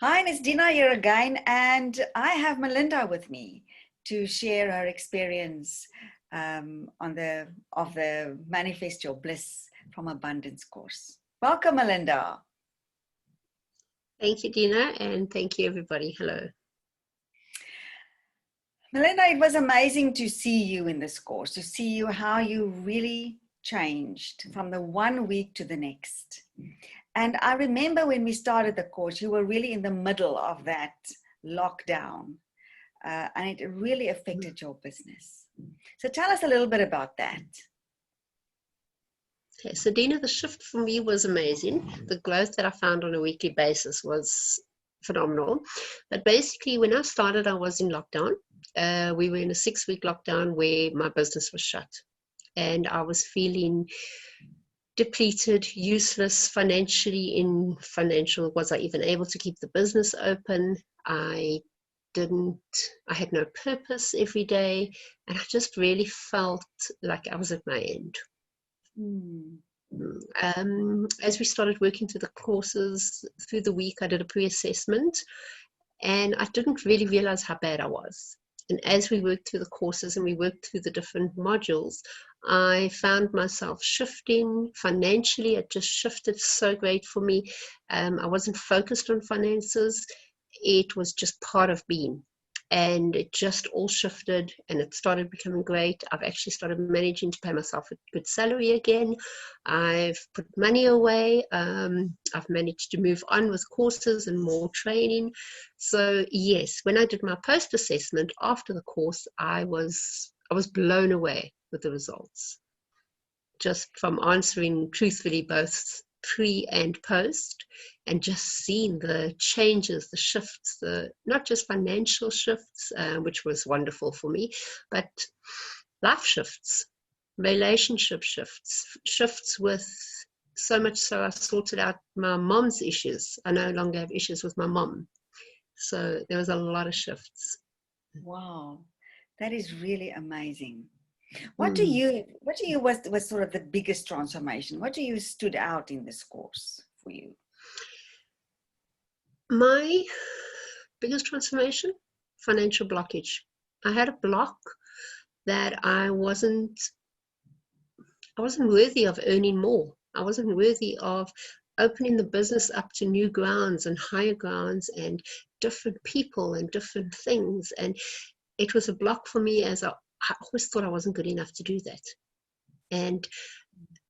Hi, it's Dina here again, and I have Melinda with me to share her experience of the Manifest Your Bliss from Abundance course. Welcome, Melinda. Thank you, Dina, and thank you, everybody. Hello. Melinda, it was amazing to see you in this course, to see you how you really changed from the 1 week to the next. And I remember when we started the course, you were really in the middle of that lockdown, and it really affected your business. So tell us a little bit about that. Okay, so Dina, the shift for me was amazing. The growth that I found on a weekly basis was phenomenal. But basically, when I started, I was in lockdown. We were in a 6-week lockdown where my business was shut. And I was feeling depleted, useless financially. Was I even able to keep the business open? I had no purpose every day, and I just really felt like I was at my end. As we started working through the courses through the week, I did a pre-assessment, and I didn't really realize how bad I was. And as we worked through the courses and we worked through the different modules, I found myself shifting financially. It just shifted so great for me. I wasn't focused on finances. It was just part of being. And it just all shifted and it started becoming great. I've actually started managing to pay myself a good salary again. I've put money away. I've managed to move on with courses and more training. So yes, when I did my post-assessment after the course, I was blown away with the results. Just from answering truthfully both pre and post, and just seeing the changes, the shifts, the not just financial shifts, which was wonderful for me, but life shifts, relationship shifts with so much so I sorted out my mom's issues. I no longer have issues with my mom. So there was a lot of shifts. Wow, that is really amazing. What do you was sort of the biggest transformation? What do you stood out in this course for you? My biggest transformation, financial blockage. I had a block that I wasn't worthy of earning more. I wasn't worthy of opening the business up to new grounds and higher grounds and different people and different things. And it was a block for me, as I always thought I wasn't good enough to do that. And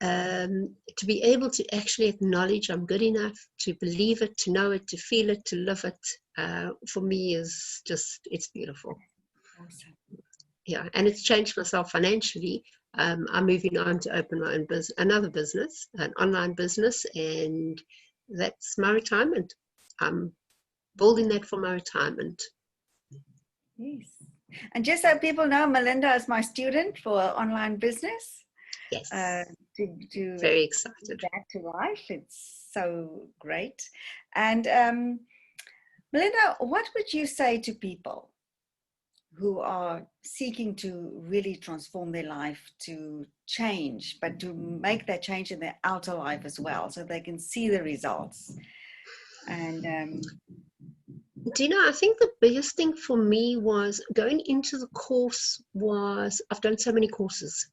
to be able to actually acknowledge I'm good enough, to believe it, to know it, to feel it, to live it, for me is just, it's beautiful. Awesome. Yeah, and it's changed myself financially. I'm moving on to open my own another business, an online business, and that's my retirement. I'm building that for my retirement. Yes. And just so people know, Melinda is my student for online business. Yes. To very excited. Back to life. It's so great. And Melinda, what would you say to people who are seeking to really transform their life, to change, but to make that change in their outer life as well, so they can see the results? And Dina, I think the biggest thing for me was going into the course was, I've done so many courses.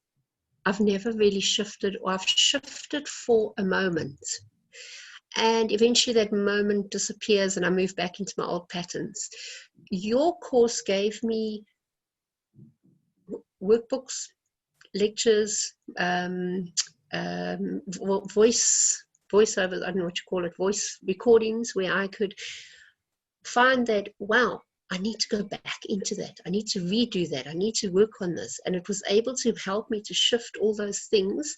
I've never really shifted, or I've shifted for a moment. And eventually that moment disappears and I move back into my old patterns. Your course gave me workbooks, lectures, voiceovers, I don't know what you call it, voice recordings, where I could find that, wow, I need to go back into that. I need to redo that. I need to work on this. And it was able to help me to shift all those things.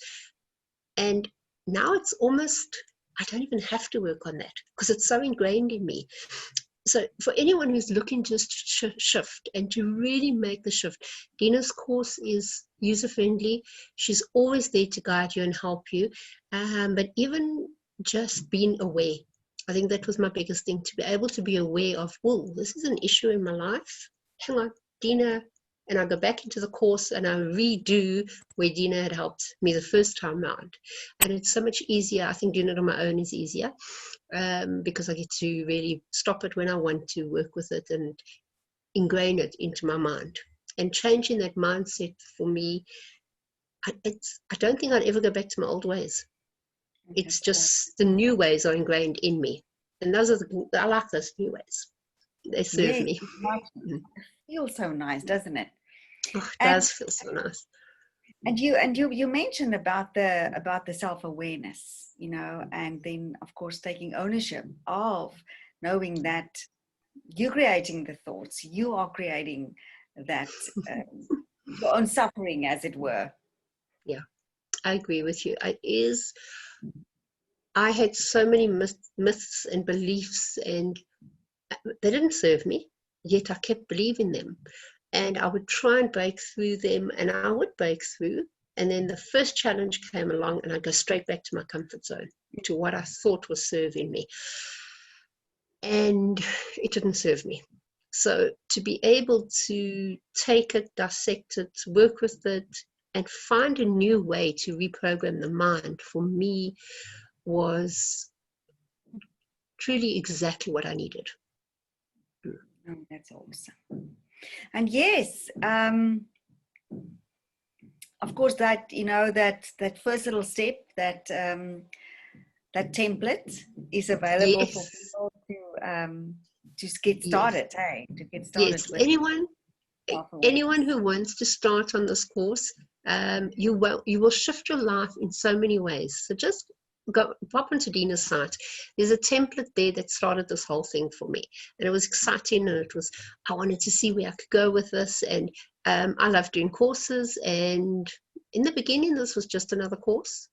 And now it's almost, I don't even have to work on that because it's so ingrained in me. So for anyone who's looking just to shift and to really make the shift, Dina's course is user-friendly. She's always there to guide you and help you. But even just being aware, I think that was my biggest thing, to be able to be aware of, whoa, this is an issue in my life. Hang on, Dina and I go back into the course and I redo where Dina had helped me the first time round. And it's so much easier. I think doing it on my own is easier because I get to really stop it when I want to, work with it and ingrain it into my mind. And changing that mindset for me, I don't think I'd ever go back to my old ways. It's just the new ways are ingrained in me. And those are I like those new ways. They serve me. It feels so nice, doesn't it? Oh, it does feel so nice. And you mentioned about the self-awareness, you know, and then of course taking ownership of knowing that you're creating the thoughts, you are creating that your own suffering, as it were. Yeah, I agree with you. I had so many myths and beliefs, and they didn't serve me, yet I kept believing them. And I would try and break through them, and I would break through. And then the first challenge came along, and I'd go straight back to my comfort zone, to what I thought was serving me. And it didn't serve me. So to be able to take it, dissect it, work with it, and find a new way to reprogram the mind, for me, was truly exactly what I needed. Oh, that's awesome. And yes, of course, that, you know, that first little step, that that template is available for people to get started. Hey, to get started. Yes, with anyone who wants to start on this course, you will shift your life in so many ways. So just pop onto Dina's site. There's a template there that started this whole thing for me, and it was exciting, and I wanted to see where I could go with this. And I love doing courses, and in the beginning this was just another course,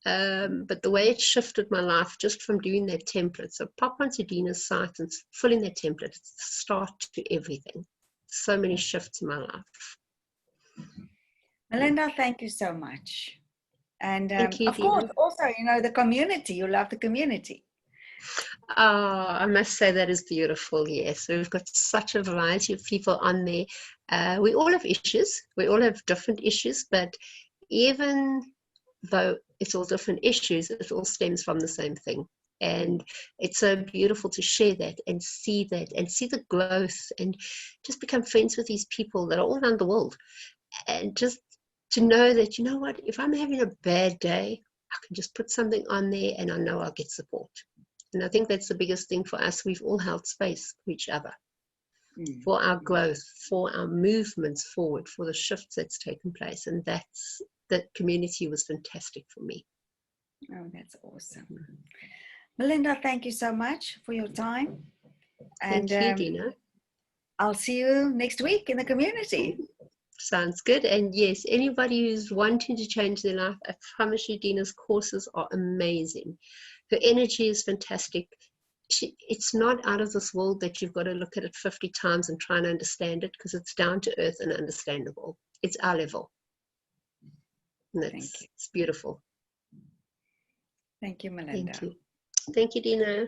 but the way it shifted my life just from doing that template. So pop onto Dina's site and fill in that template. It's the start to everything. So many shifts in my life. Melinda, thank you so much. And thank you, of Dina. course, also, you know, the community, you love the community. I must say that is beautiful. Yes, we've got such a variety of people on there. We all have issues. We all have different issues, but even though it's all different issues, it all stems from the same thing. And it's so beautiful to share that and see the growth, and just become friends with these people that are all around the world. And just to know that, you know what, if I'm having a bad day, I can just put something on there and I know I'll get support. And I think that's the biggest thing for us. We've all held space for each other, for our growth, for our movements forward, for the shifts that's taken place. And that community was fantastic for me. Oh, that's awesome. Melinda, thank you so much for your time. And thank you, Dina. I'll see you next week in the community. Sounds good. And yes, anybody who's wanting to change their life, I promise you, Dina's courses are amazing. Her energy is fantastic. It's not out of this world that you've got to look at it 50 times and try and understand it, because it's down to earth and understandable. It's our level. And it's beautiful. Thank you, Melinda. Thank you, Dina.